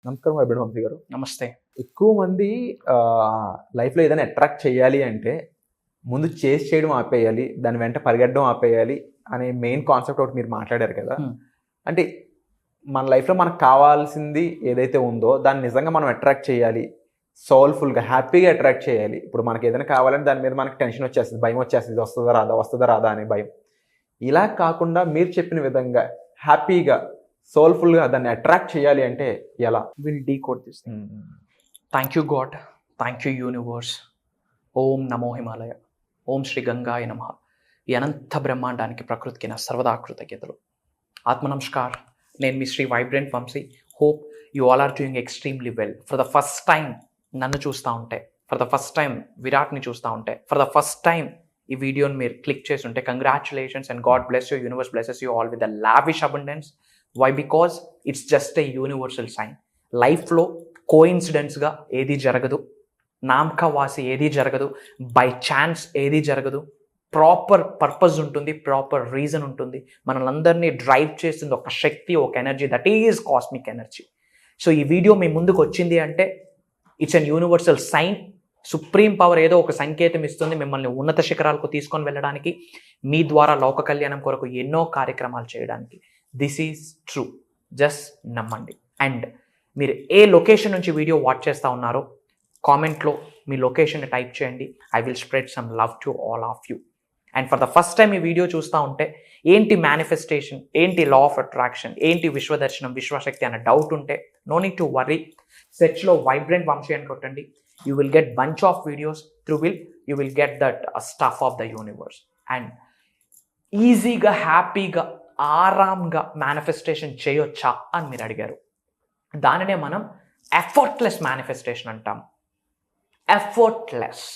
నమస్కారం అభిడు వంశీ గారు. నమస్తే. ఎక్కువ మంది లైఫ్‌లో ఏదైనా అట్రాక్ట్ చేయాలి అంటే, ముందు చేజ్ చేయడం ఆపేయాలి. దాని వెంట పరిగెట్టడం ఆపేయాలి అనే మెయిన్ కాన్సెప్ట్ ఒకటి మీరు మాట్లాడారు కదా! అంటే మన లైఫ్‌లో మనకు కావాల్సింది ఏదైతే ఉందో దాన్ని నిజంగా మనం అట్రాక్ట్ చేయాలి. సోల్‌ఫుల్‌గా, హ్యాపీగా అట్రాక్ట్ చేయాలి. ఇప్పుడు మనకి ఏదైనా కావాలంటే దాని మీద మనకు టెన్షన్ వచ్చేస్తది. భయం వచ్చేస్తది. ఇది వస్తదా రాదా? వస్తదా రాదా? అనే భయం. ఇలా కాకుండా మీరు చెప్పిన విధంగా హ్యాపీగా, సోల్‌ఫుల్‌గా దాన్ని అట్రాక్ట్ చేయాలి అంటే ఎలా? Will decode this thing. Thank you God. Thank you universe. Om నమో హిమాలయ. ఓం శ్రీ గంగాయ నమః. ఈ అనంత బ్రహ్మాండానికి ప్రకృతికి నా సర్వదా కృతజ్ఞతలు. ఆత్మ నమస్కార్. నేను మీ Sri vibrant Vamshi. Hope you all are doing extremely well. For the first time నన్ను చూస్తూ ఉంటే, ఫర్ ద ఫస్ట్ టైం విరాట్ని చూస్తూ ఉంటే, ఫర్ ద ఫస్ట్ టైం ఈ వీడియోని మీరు క్లిక్ చేసి ఉంటే congratulations and god bless you. Universe blesses you all with the lavish abundance. Why? Because it's just a universal sign. లైఫ్లో కోఇన్సిడెంట్స్గా ఏది జరగదు, నామకవాసి ఏది జరగదు, బై ఛాన్స్ ఏది జరగదు. ప్రాపర్ పర్పస్ ఉంటుంది, ప్రాపర్ రీజన్ ఉంటుంది. మనల్ని డ్రైవ్ చేస్తుంది ఒక శక్తి, ఒక energy, that is cosmic energy. So ఈ వీడియో మీ ముందుకు వచ్చింది అంటే it's an universal sign. Supreme power ఏదో ఒక సంకేతం ఇస్తుంది మిమ్మల్ని ఉన్నత శిఖరాలకు తీసుకొని వెళ్ళడానికి, మీ ద్వారా లోక కళ్యాణం కొరకు ఎన్నో కార్యక్రమాలు చేయడానికి. This is true. జస్ట్ నమ్మండి. అండ్ మీరు ఏ లొకేషన్ నుంచి వీడియో వాచ్ చేస్తూ ఉన్నారో కామెంట్లో మీ లొకేషన్ని టైప్ చేయండి. I will spread some love to all of you. And for the first time ఈ వీడియో చూస్తూ ఉంటే ఏంటి మేనిఫెస్టేషన్, ఏంటి లా ఆఫ్ అట్రాక్షన్, ఏంటి విశ్వదర్శనం, విశ్వశక్తి అనే డౌట్ ఉంటే నో నీడ్ టు వర్రీ. సెర్చ్లో వైబ్రెంట్ వంశీ అని కొట్టండి. You will get bunch of videos. Through you will get that stuff of the universe. And ఈజీగా, హ్యాపీగా, ఆరాంగా మేనిఫెస్టేషన్ చేయొచ్చా అని మీరు అడిగారు. దానినే మనం ఎఫర్ట్లెస్ మేనిఫెస్టేషన్ అంటాం. ఎఫర్ట్లెస్.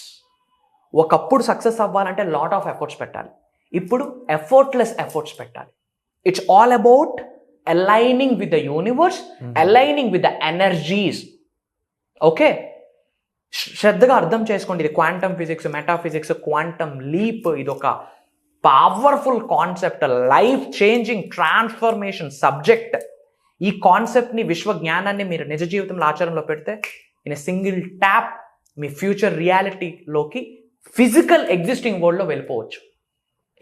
ఒకప్పుడు సక్సెస్ అవ్వాలంటే లాట్ ఆఫ్ ఎఫర్ట్స్ పెట్టాలి. ఇప్పుడు ఎఫర్ట్లెస్ ఎఫర్ట్స్ పెట్టాలి. It's all about aligning with the universe, aligning with the energies. Okay, శ్రద్ధగా అర్థం చేసుకోండి. ఇది quantum physics, metaphysics, quantum leap. ఇది ఒక powerful concept, life changing transformation subject. ఈ కాన్సెప్ట్ని, విశ్వ జ్ఞానాన్ని మీరు నిజ జీవితంలో ఆచరణలో పెడితే ఇన్ ఎ సింగిల్ ట్యాప్ మీ ఫ్యూచర్ రియాలిటీలోకి, ఫిజికల్ ఎగ్జిస్టింగ్ వరల్డ్లో వెళ్ళిపోవచ్చు.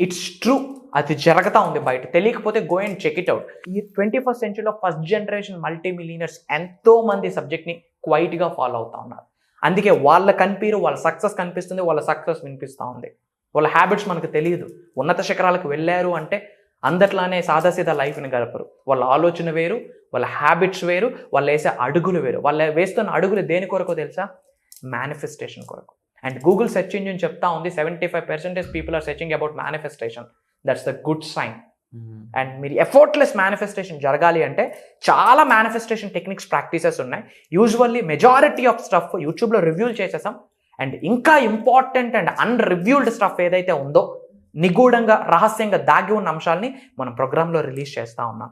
It's true. అది జరుగుతూ ఉంది బయట. తెలియకపోతే go and check it out. ఈ 21st సెంచరీలో ఫస్ట్ జనరేషన్ మల్టీ మిలియనర్స్ ఎంతో మంది సబ్జెక్ట్ని క్వైట్గా ఫాలో అవుతూ ఉన్నారు. అందుకే వాళ్ళ కనిపిరు, వాళ్ళ సక్సెస్ కనిపిస్తుంది, వాళ్ళ సక్సెస్ వినిపిస్తూ ఉంది. వాళ్ళ హ్యాబిట్స్ మనకు తెలియదు. ఉన్నత శిఖరాలకు వెళ్ళారు అంటే అందట్లానే సాదాసీదా లైఫ్ని గడపరు. వాళ్ళ ఆలోచన వేరు, వాళ్ళ హ్యాబిట్స్ వేరు, వాళ్ళు వేసే అడుగులు వేరు. వాళ్ళు వేస్తున్న అడుగులు దేని కొరకు తెలుసా? మేనిఫెస్టేషన్ కొరకు. అండ్ గూగుల్ సెర్చ్ ఇంజిన్ చెప్తా ఉంది 75% people are searching about manifestation. That's the good sign. And మీరు ఎఫర్ట్లెస్ మేనిఫెస్టేషన్ జరగాలి అంటే చాలా మేనిఫెస్టేషన్ టెక్నిక్స్, ప్రాక్టీసెస్ ఉన్నాయి. యూజువల్లీ మెజారిటీ ఆఫ్ స్టఫ్ యూట్యూబ్లో రివ్యూలు చేసేసాం. అండ్ ఇంకా ఇంపార్టెంట్ అండ్ అన్రివ్యూల్డ్ స్టఫ్ ఏదైతే ఉందో, నిగూఢంగా, రహస్యంగా దాగి ఉన్న అంశాలని మనం ప్రోగ్రాంలో రిలీజ్ చేస్తూ ఉన్నాం.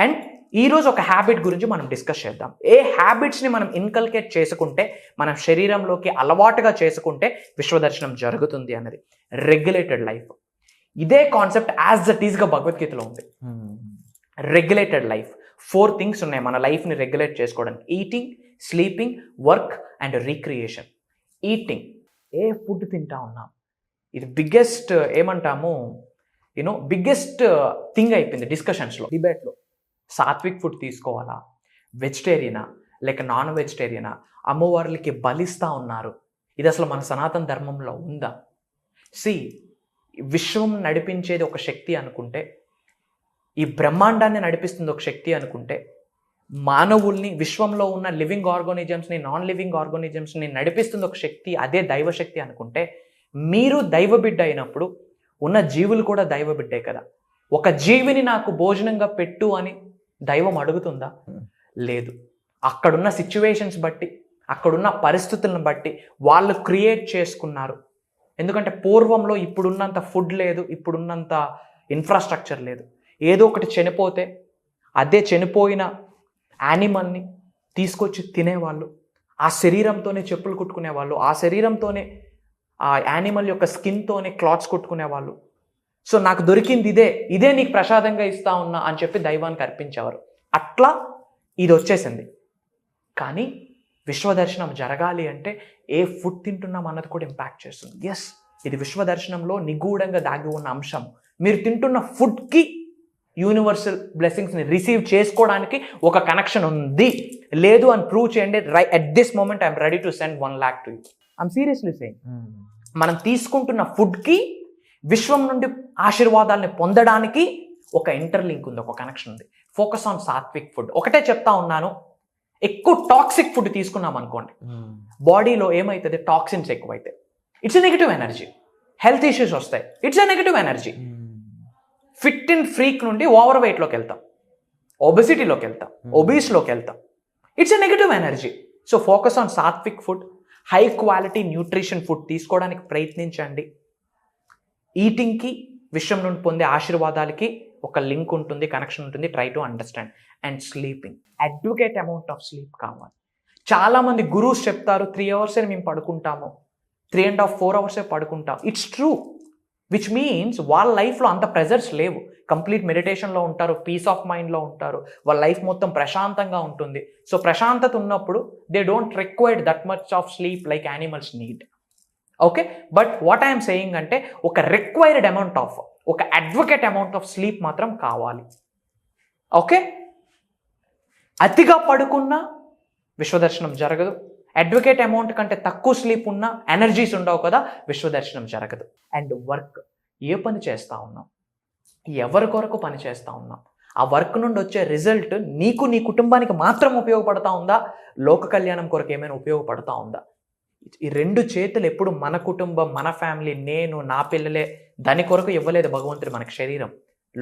అండ్ ఈరోజు ఒక హ్యాబిట్ గురించి మనం డిస్కస్ చేద్దాం. ఏ హ్యాబిట్స్ని మనం ఇన్కల్కేట్ చేసుకుంటే, మన శరీరంలోకి అలవాటుగా చేసుకుంటే విశ్వదర్శనం జరుగుతుంది అన్నది. Regulated life. ఇదే కాన్సెప్ట్ యాజ్ దట్ ఈస్గా భగవద్గీతలో ఉంది. Regulated life. 4 థింగ్స్ ఉన్నాయి మన లైఫ్ని రెగ్యులేట్ చేసుకోవడానికి: eating, sleeping, work and recreation. Eating, A food తింటా ఉన్నాం, ఇది బిగ్గెస్ట్ ఏమంటాము బిగ్గెస్ట్ థింగ్ అయిపోయింది డిస్కషన్స్లో, డిబేట్లో. సాత్విక్ ఫుడ్ తీసుకోవాలా, వెజిటేరియనా లేక నాన్ వెజిటేరియనా, అమ్మవార్లకి బలిస్తూ ఉన్నారు, ఇది అసలు మన సనాతన ధర్మంలో ఉందా? విశ్వం నడిపించేది ఒక శక్తి అనుకుంటే, ఈ బ్రహ్మాండాన్ని నడిపిస్తుంది ఒక శక్తి అనుకుంటే, మానవుల్ని, విశ్వంలో ఉన్న లివింగ్ ఆర్గానిజమ్స్ని, నాన్ లివింగ్ ఆర్గానిజమ్స్ని నడిపిస్తుంది ఒక శక్తి, అదే దైవశక్తి అనుకుంటే, మీరు దైవ బిడ్డ అయినప్పుడు ఉన్న జీవులు కూడా దైవ బిడ్డే కదా. ఒక జీవిని నాకు భోజనంగా పెట్టు అని దైవం అడుగుతుందా? లేదు. అక్కడున్న సిచ్యువేషన్స్ బట్టి, అక్కడున్న పరిస్థితులను బట్టి వాళ్ళు క్రియేట్ చేసుకున్నారు. ఎందుకంటే పూర్వంలో ఇప్పుడున్నంత ఫుడ్ లేదు, ఇప్పుడున్నంత ఇన్ఫ్రాస్ట్రక్చర్ లేదు. ఏదో ఒకటి చనిపోతే అదే చనిపోయిన యానిమల్ని తీసుకొచ్చి తినేవాళ్ళు, ఆ శరీరంతోనే చెప్పులు కుట్టుకునేవాళ్ళు, ఆ శరీరంతోనే, ఆ యానిమల్ యొక్క స్కిన్తోనే క్లాత్స్ కుట్టుకునేవాళ్ళు. సో నాకు దొరికింది ఇదే నీకు ప్రసాదంగా ఇస్తా ఉన్నా అని చెప్పి దైవానికి అర్పించేవారు. అట్లా ఇది వచ్చేసింది. కానీ విశ్వదర్శనం జరగాలి అంటే ఏ ఫుడ్ తింటున్నాం అన్నది కూడా ఇంపాక్ట్ చేస్తుంది. ఎస్, ఇది విశ్వదర్శనంలో నిగూఢంగా దాగి ఉన్న అంశం. మీరు తింటున్న ఫుడ్కి యూనివర్సల్ బ్లెస్సింగ్స్ని రిసీవ్ చేసుకోవడానికి ఒక కనెక్షన్ ఉంది. లేదు అని ప్రూవ్ చేయండి. At this moment I'm ready to send 1 lakh to you. I'm seriously saying. మనం తీసుకుంటున్న ఫుడ్కి విశ్వం నుండి ఆశీర్వాదాలని పొందడానికి ఒక ఇంటర్లింక్ ఉంది, ఒక కనెక్షన్ ఉంది. Focus on sattvic food. ఒకటే చెప్తా ఉన్నాను, ఎక్కువ టాక్సిక్ ఫుడ్ తీసుకున్నాం అనుకోండి, బాడీలో ఏమవుతుంది, టాక్సిన్స్ ఎక్కువైతాయి. It's a negative energy. Health issues వస్తాయి. It's a negative energy. Fit and freak నుండి ఓవర్ వెయిట్లోకి వెళ్తాం, ఒబెసిటీలోకి వెళ్తాం, ఒబీస్లోకి వెళ్తాం. It's a negative energy. So focus on sattvic food, high quality nutrition food తీసుకోవడానికి ప్రయత్నించండి. ఈటింగ్కి విశ్వం నుండి పొందే ఆశీర్వాదాలకి ఒక లింక్ ఉంటుంది, కనెక్షన్ ఉంటుంది. Try to understand. And sleeping, advocate amount of sleep కావాలి. చాలామంది గురూస్ చెప్తారు 3 hours మేము పడుకుంటాము, 3.5 4 hours పడుకుంటాం. ఇట్స్ ట్రూ, విచ్ మీన్స్ వాళ్ళ లైఫ్లో అంత ప్రెజర్స్ లేవు. కంప్లీట్ మెడిటేషన్లో ఉంటారు, పీస్ ఆఫ్ మైండ్లో ఉంటారు, వాళ్ళ లైఫ్ మొత్తం ప్రశాంతంగా ఉంటుంది. సో ప్రశాంతత ఉన్నప్పుడు they don't required that much of sleep like animals need. Okay, but what I'm saying అంటే ఒక రిక్వైర్డ్ అమౌంట్ ఆఫ్, ఒక అడ్వకేట్ అమౌంట్ ఆఫ్ స్లీప్ మాత్రం కావాలి. ఓకే, అతిగా పడుకున్నా విశ్వదర్శనం జరగదు. అడ్వకేట్ అమౌంట్ కంటే తక్కువ స్లీప్ ఉన్నా, ఎనర్జీస్ ఉండవు కదా, విశ్వదర్శనం జరగదు. అండ్ వర్క్, ఏ పని చేస్తూ ఉన్నాం, ఎవరి కొరకు పని చేస్తూ ఉన్నాం, ఆ వర్క్ నుండి వచ్చే రిజల్ట్ నీకు నీ కుటుంబానికి మాత్రం ఉపయోగపడతా ఉందా, లోక కళ్యాణం కొరకు ఏమైనా ఉపయోగపడతా ఉందా? ఈ 2 చేతులు ఎప్పుడు మన కుటుంబం, మన ఫ్యామిలీ, నేను, నా పిల్లలే, దాని కొరకు ఇవ్వలేదు భగవంతుడు మనకి శరీరం.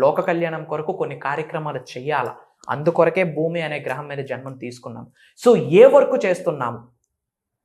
లోక కళ్యాణం కొరకు కొన్ని కార్యక్రమాలు చెయ్యాలా, అందుకొరకే భూమి అనే గ్రహం మీద జన్మను తీసుకున్నాం. సో ఏ వర్క్ చేస్తున్నాము,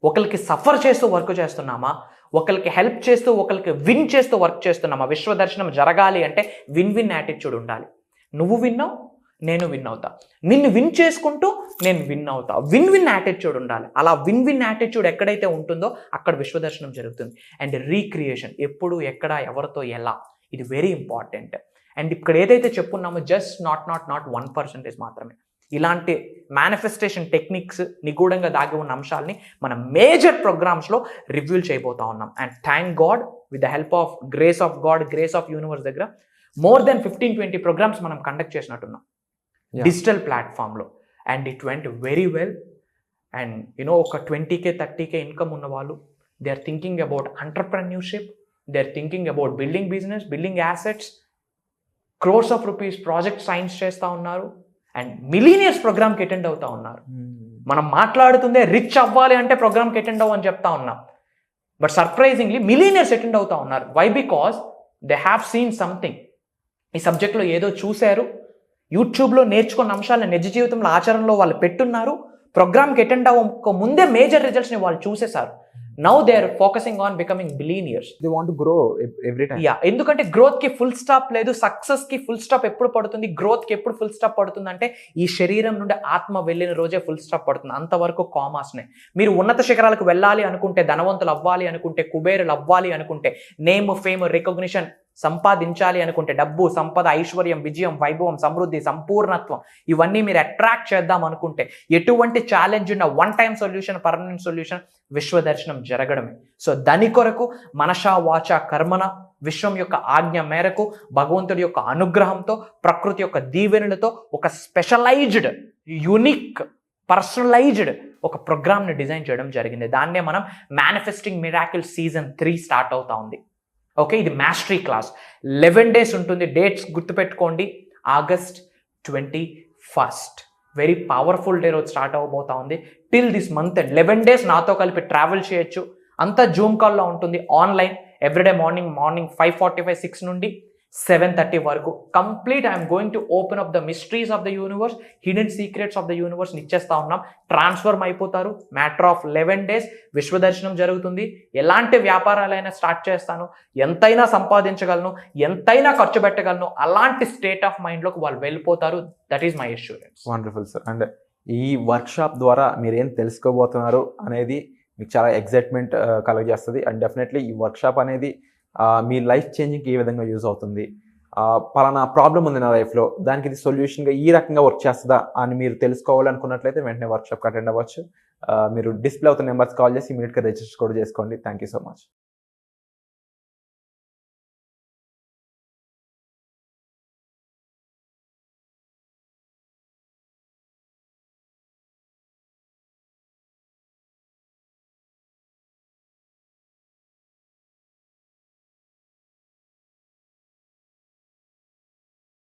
ఒకరికి సఫర్ చేస్తూ వర్క్ చేస్తున్నామా, ఒకరికి హెల్ప్ చేస్తూ, ఒకరికి విన్ చేస్తూ వర్క్ చేస్తున్నామా? విశ్వదర్శనం జరగాలి అంటే విన్ విన్ యాటిట్యూడ్ ఉండాలి. నువ్వు విన్నావు, నేను విన్ అవుతా, నిన్ను విన్ చేసుకుంటూ నేను విన్ అవుతా. విన్ విన్ యాటిట్యూడ్ ఉండాలి. అలా విన్ విన్ యాటిట్యూడ్ ఎక్కడైతే ఉంటుందో అక్కడ విశ్వదర్శనం జరుగుతుంది. అండ్ రీక్రియేషన్, ఎప్పుడు, ఎక్కడ, ఎవరితో, ఎలా, ఇది వెరీ ఇంపార్టెంట్. అండ్ ఇక్కడ ఏదైతే చెప్పున్నామో జస్ట్ నాట్ 1% మాత్రమే. ఇలాంటి మేనిఫెస్టేషన్ టెక్నిక్స్, నిగూఢంగా దాగి ఉన్న అంశాలని మన మేజర్ ప్రోగ్రామ్స్లో రివ్యూల్ చేయబోతా ఉన్నాం. And thank god, with the help of grace of god, grace of universe దగ్గర మోర్ దెన్ 15-20 ప్రోగ్రామ్స్ మనం కండక్ట్ చేసినట్టున్నాం డిజిటల్ ప్లాట్ఫామ్లో. And it went very well. And you know ఒక 20K 30K ఇన్కమ్ ఉన్న వాళ్ళు, they are thinking about entrepreneurship, they are thinking about building business, building assets, crores of rupees project signs చేస్తూ ఉన్నారు. And millionaires ప్రోగ్రామ్కి attend అవుతా ఉన్నారు. మనం మాట్లాడుతుందే రిచ్ అవ్వాలి అంటే ప్రోగ్రామ్కి అటెండ్ అవ్వని చెప్తా ఉన్నాం, బట్ సర్ప్రైజింగ్లీ మిలీనియర్స్ అటెండ్ అవుతా ఉన్నారు. Why? Because they have seen something. ఈ సబ్జెక్ట్లో ఏదో చూశారు, యూట్యూబ్లో నేర్చుకున్న అంశాలను నిజ జీవితంలో ఆచరణలో వాళ్ళు పెట్టున్నారు. ప్రోగ్రామ్కి అటెండ్ అవ్వక ముందే మేజర్ రిజల్ట్స్ని వాళ్ళు చూసేశారు. Now they are focusing on becoming billionaires. They want to grow every time. Yeah, ఎందుకంటే గ్రోత్కి ఫుల్ స్టాప్ లేదు. సక్సెస్కి ఫుల్ స్టాప్ ఎప్పుడు పడుతుంది, గ్రోత్కి ఎప్పుడు ఫుల్ స్టాప్ పడుతుంది అంటే ఈ శరీరం నుండి ఆత్మ వెళ్ళిన రోజే ఫుల్ స్టాప్ పడుతుంది. అంతవరకు కామాస్నే. మీరు ఉన్నత శిఖరాలకు వెళ్ళాలి అనుకుంటే, ధనవంతులు అవ్వాలి అనుకుంటే, కుబేరులు అవ్వాలి అనుకుంటే, నేమ్, ఫేమ్, రికగ్నిషన్ సంపాదించాలి అనుకుంటే, డబ్బు, సంపద, ఐశ్వర్యం, విజయం, వైభవం, సమృద్ధి, సంపూర్ణత్వం, ఇవన్నీ మీరు అట్రాక్ట్ చేద్దాం అనుకుంటే, ఎటువంటి ఛాలెంజ్ ఉన్న one time solution, permanent solution విశ్వదర్శనం జరగడమే. సో దాని కొరకు మనషా వాచ కర్మన, విశ్వం యొక్క ఆజ్ఞ మేరకు, భగవంతుడి యొక్క అనుగ్రహంతో, ప్రకృతి యొక్క దీవెనలతో ఒక స్పెషలైజ్డ్, యూనిక్, పర్సనలైజ్డ్ ఒక ప్రోగ్రామ్ని డిజైన్ చేయడం జరిగింది. దాన్నే మనం మేనిఫెస్టింగ్ మిరాకిల్ సీజన్ 3 స్టార్ట్ అవుతా ఉంది. ఓకే, ఇది మాస్టరీ క్లాస్. 11 days ఉంటుంది. డేట్స్ గుర్తుపెట్టుకోండి. August 21st very powerful day రోజు స్టార్ట్ అవ్వబోతా ఉంది. టిల్ దిస్ మంత్ 11 days నాతో కలిపి ట్రావెల్ చేయొచ్చు. అంతా జూమ్ కాల్లో ఉంటుంది, ఆన్లైన్, ఎవ్రీడే మార్నింగ్ 5:45 6 నుండి 7:30 వరకు. Complete I'm going to open up the mysteries of the universe, hidden secrets of the universe ఇచ్చేస్తా ఉన్నాం. ట్రాన్స్ఫర్మ్ అయిపోతారు. మ్యాటర్ ఆఫ్ 11 days విశ్వదర్శనం జరుగుతుంది. ఎలాంటి వ్యాపారాలైనా స్టార్ట్ చేస్తాను, ఎంతైనా సంపాదించగలను, ఎంతైనా ఖర్చు పెట్టగలను, అలాంటి స్టేట్ ఆఫ్ మైండ్లోకి వాళ్ళు వెళ్ళిపోతారు. That is my assurance. Wonderful sir. And ఈ వర్క్షాప్ ద్వారా మీరు ఏం తెలుసుకోబోతున్నారు అనేది మీకు చాలా ఎగ్జైట్మెంట్ కలగజేస్తుంది. అండ్ డెఫినెట్లీ ఈ వర్క్షాప్ అనేది మీ లైఫ్ చేంజింగ్కి ఏ విధంగా యూజ్ అవుతుంది, పలానా ప్రాబ్లం ఉంది నా లైఫ్లో, దానికి ఇది సొల్యూషన్గా ఈ రకంగా వర్క్ చేస్తుందా అని మీరు తెలుసుకోవాలనుకున్నట్లయితే వెంటనే వర్క్షాప్కి అటెండ్ అవ్వచ్చు. మీరు డిస్ప్లే అవుతున్న నెంబర్స్ కాల్ చేసి ఇమీడియట్గా రిజిస్టర్ కూడా చేసుకోండి. Thank you so much.